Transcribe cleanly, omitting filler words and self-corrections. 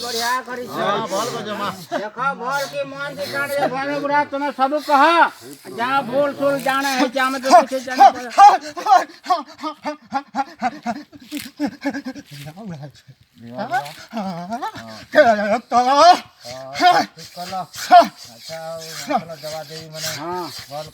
बढ़िया करी देखो बोल के मन से काट दे भैरव बुढ़ा तुम्हें सब कहा जहाँ बोल सुल जाना है क्या में तो पीछे जाना अच्छा दवा देवी मैंने